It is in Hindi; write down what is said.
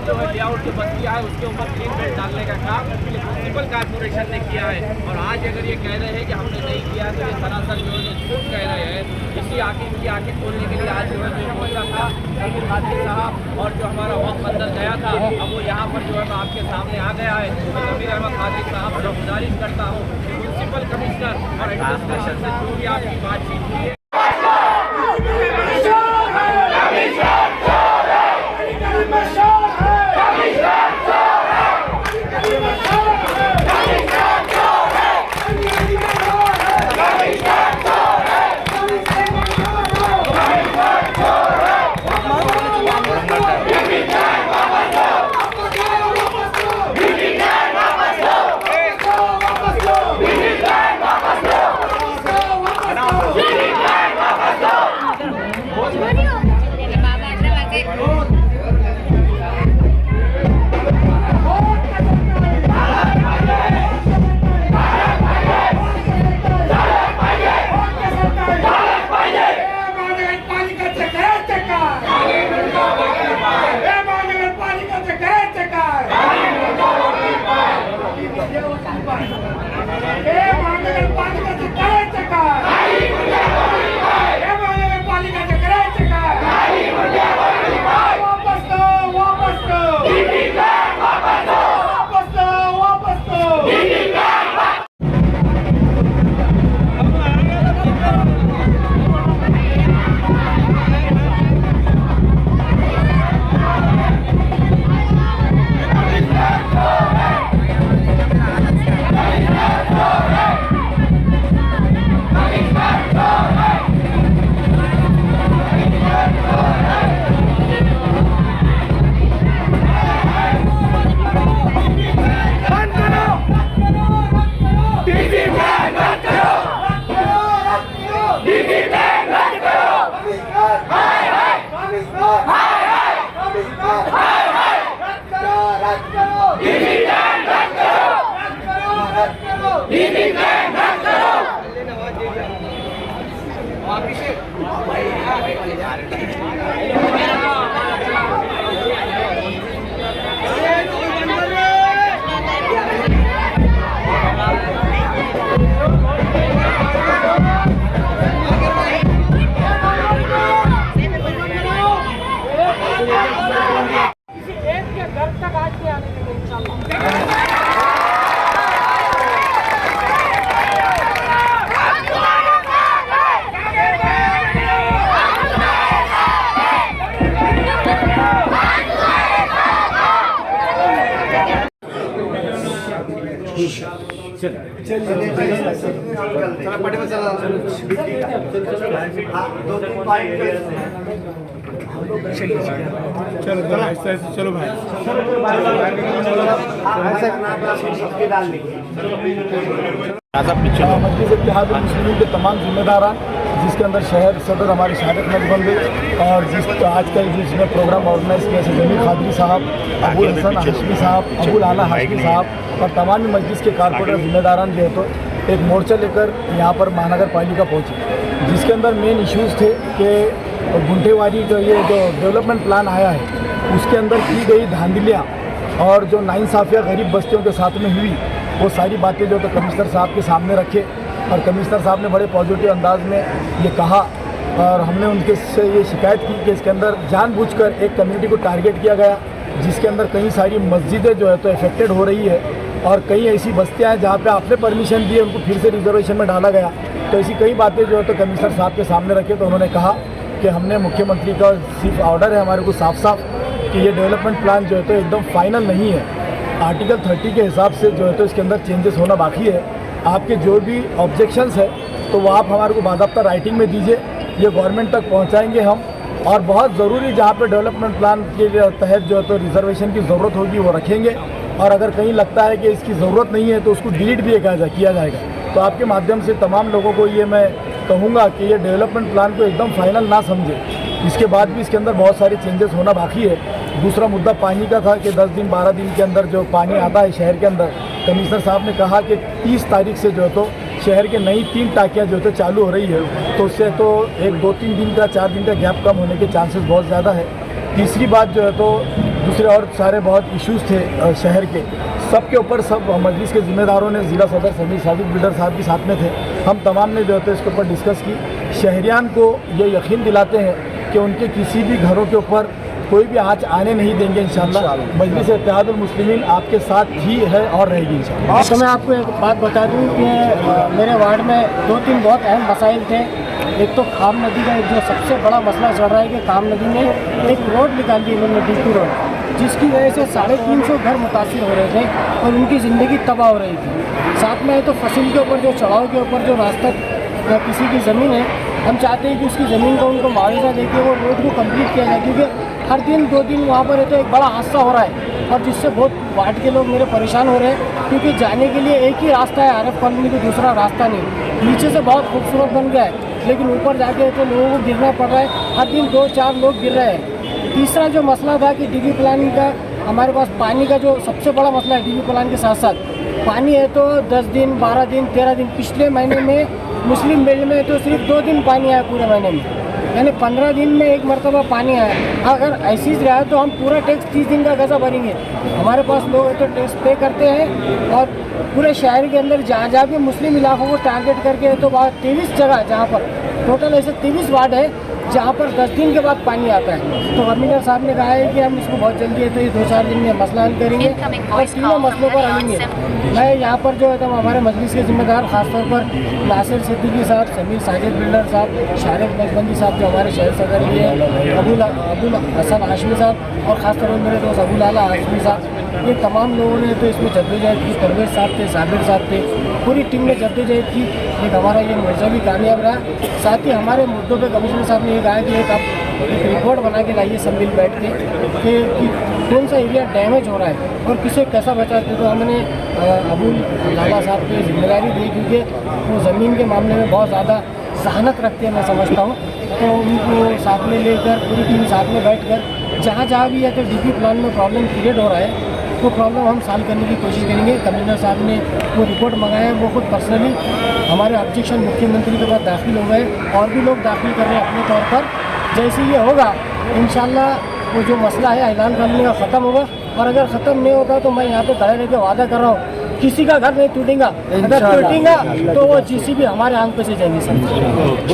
मैन जो है लेआउट जो बस्तियाँ है उसके ऊपर ग्रीन बेल्ट डालने का काम म्यूनसिपल कॉर्पोरेशन ने किया है। और आज अगर ये कह रहे हैं कि हमने नहीं किया तो ये सरासर जो है झूठ कह रहे हैं। इनकी आंखें खोलने के लिए आज जो है जो पहुँचा था शमीर कादरी साहब और जो हमारा वक्त बंदर गया था, अब वो यहाँ पर जो है आपके सामने आ गया है। तो शमीर अहमद कादरी साहब से गुजारिश करता हूँ कि म्यूनसिपल कमिश्नर और एडमिनिस्ट्रेशन से जो भी आपकी बातचीत हुई है चलो भाई मजलिस इत्तेहाद मुस्लिमीन के तमाम जिम्मेदारान, जिसके अंदर शहर सदर हमारी शहादतमंद बन गई और जिस आज का जिसने प्रोग्राम ऑर्गेनाइज किया शमीर कादरी साहब, अबुल हसन हाशमी साहब, अबुल आला हाशमी साहब और तमाम मजलिस के कारपोरेटर जिम्मेदारान जो है तो एक मोर्चा लेकर यहाँ पर महानगर पालिका पहुँची, जिसके अंदर मेन इश्यूज़ थे कि गुंठेवारी जो ये जो डेवलपमेंट प्लान आया है उसके अंदर की गई धांधलियाँ और जो नाइंसाफ़ियाँ गरीब बस्तियों के साथ में हुई वो सारी बातें जो तो कमिश्नर साहब के सामने रखे और कमिश्नर साहब ने बड़े पॉजिटिव अंदाज में ये कहा और हमने उनके से ये शिकायत की कि इसके अंदर जानबूझकर एक कम्युनिटी को टारगेट किया गया, जिसके अंदर कई सारी मस्जिदें जो है तो अफेक्टेड हो रही है और कई ऐसी बस्तियाँ हैं जहाँ पे आपने परमिशन दी है उनको फिर से रिजर्वेशन में डाला गया। तो ऐसी कई बातें जो है तो कमिश्नर साहब के सामने रखे तो उन्होंने कहा कि हमने मुख्यमंत्री का सिर्फ ऑर्डर है हमारे को साफ साफ कि ये डेवलपमेंट प्लान जो है तो एकदम फाइनल नहीं है, आर्टिकल 30 के हिसाब से जो है तो इसके अंदर चेंजेस होना बाकी है। आपके जो भी ऑब्जेक्शंस है तो वो आप हमारे को बाकायदा राइटिंग में दीजिए, ये गवर्नमेंट तक पहुंचाएंगे हम और बहुत ज़रूरी जहाँ पे डेवलपमेंट प्लान के तहत जो है तो रिजर्वेशन की ज़रूरत होगी वो रखेंगे और अगर कहीं लगता है कि इसकी ज़रूरत नहीं है तो उसको डिलीट भी किया जाएगा। तो आपके माध्यम से तमाम लोगों को ये मैं कहूँगा कि ये डेवलपमेंट प्लान को एकदम फाइनल ना समझे, इसके बाद भी इसके अंदर बहुत सारे चेंजेस होना बाकी है। दूसरा मुद्दा पानी का था कि 10 दिन 12 दिन के अंदर जो पानी आता है शहर के अंदर, कमिश्नर साहब ने कहा कि 30 तारीख से जो है तो शहर के नई 3 टाँकियाँ जो है तो चालू हो रही है, तो उससे तो एक 2-3 दिन का 4 दिन का गैप कम होने के चांसेस बहुत ज़्यादा है। तीसरी बात जो है तो दूसरे और सारे बहुत इश्यूज़ थे शहर के, सबके ऊपर सब मजलिस के ज़िम्मेदारों ने, ज़िला सदर समीर साजिद बिल्डर साहब भी साथ में थे, हम तमाम ने जो है इसके ऊपर डिस्कस की। शहरियान को ये यकीन दिलाते हैं कि उनके किसी भी घरों के ऊपर कोई भी आँच आने नहीं देंगे इंशाअल्लाह। मजलिस इत्तेहादुल मुस्लिमीन आपके साथ ही है और रहेगी इंशाअल्लाह। तो मैं आपको एक बात बता दूं कि मेरे वार्ड में 2-3 बहुत अहम मसाइल थे। एक तो खाम नदी का एक जो सबसे बड़ा मसला चल रहा है कि खाम नदी में एक रोड निकाल दी इन्होंने, डीपी रोड, जिसकी वजह से 350 घर मुतासिर हो रहे थे और उनकी ज़िंदगी तबाह हो रही थी। साथ में तो फसल के ऊपर जो चढ़ाव के ऊपर जो रास्ता किसी की ज़मीन है, हम चाहते हैं कि उसकी ज़मीन का उनको मुआवजा देके वो रोड को कंप्लीट किया जाए, क्योंकि हर दिन 2 दिन वहाँ पर है तो एक बड़ा हादसा हो रहा है और जिससे बहुत वार्ड के लोग मेरे परेशान हो रहे हैं, क्योंकि जाने के लिए एक ही रास्ता है आरएफ कॉलोनी को, दूसरा रास्ता नहीं। नीचे से बहुत खूबसूरत बन गया है लेकिन ऊपर जाके तो लोगों को गिरना पड़ रहा है, हर दिन 2-4 लोग गिर रहे हैं। तीसरा जो मसला था कि डीबी प्लानिंग का, हमारे पास पानी का जो सबसे बड़ा मसला है, डीबी प्लान के साथ साथ पानी है तो 10 दिन 12 दिन 13 दिन, पिछले महीने में मुस्लिम बेल्ट में तो सिर्फ 2 दिन पानी आया पूरे महीने में, यानी 15 दिन में एक मरतबा पानी आया। अगर ऐसी रहा है तो हम पूरा टैक्स 30 दिन का गज़ा भरेंगे। हमारे पास लोग तो टैक्स पे करते हैं और पूरे शहर के अंदर जहाँ भी मुस्लिम इलाकों को टारगेट करके तो 23 जगह, जहाँ पर टोटल ऐसे 23 वार्ड है जहाँ पर 10 दिन के बाद पानी आता है। तो कमिश्नर साहब ने कहा है कि हम इसको बहुत जल्दी है तो ये 2-4 दिन में मसला हल करेंगे और तीनों मसलों पर आएंगे। मैं यहाँ पर जो है तो हमारे मजलिस के जिम्मेदार खासतौर पर नासिर सिद्दीकी साहब, समीर साजिद बिल्डर साहब, शारिफ नजबंदी साहब जो हमारे शहर सदर भी है, अबुल हसन हाशमी साहब और ख़ासतौर पर मेरे दोस्त अबुल आला हाशमी साहब, ये तमाम लोगों ने तो इसमें जद्दोजहद की। परवेज साहब थे, साबिर साहब थे, पूरी टीम ने जद्दोजहद की। एक हमारा ये मोर्चा भी कामयाब रहा। साथ ही हमारे मुद्दों पे कमिश्नर साहब ने ये कहा कि एक रिपोर्ट बना के लाइए सब मिल बैठ के कि कौन सा एरिया डैमेज हो रहा है और किसे कैसा बचाते। तो हमने अबुल लाला साहब की जिम्मेदारी दी, क्योंकि वो ज़मीन के मामले में बहुत ज़्यादा जहानत रखते हैं, मैं समझता हूँ। तो उनको साथ में लेकर पूरी टीम साथ में बैठ कर जहाँ भी है तो डीपी प्लान में प्रॉब्लम क्रिएट हो रहा है तो प्रॉब्लम हम सॉल्व करने की कोशिश करेंगे। कमिश्नर साहब ने वो रिपोर्ट मंगाया है, वो खुद पर्सनली हमारे ऑब्जेक्शन मुख्यमंत्री के पास दाखिल हो गए और भी लोग दाखिल कर रहे हैं अपने तौर पर। जैसे ये होगा इंशाल्लाह वो जो मसला है ऐलान करने का ख़त्म होगा, और अगर ख़त्म नहीं होगा तो मैं यहाँ पे खड़े रह के वादा कर रहा हूँ किसी का घर नहीं टूटेगा। अगर टूटेगा तो वो GCB हमारे आंख पे से जाएंगे सर।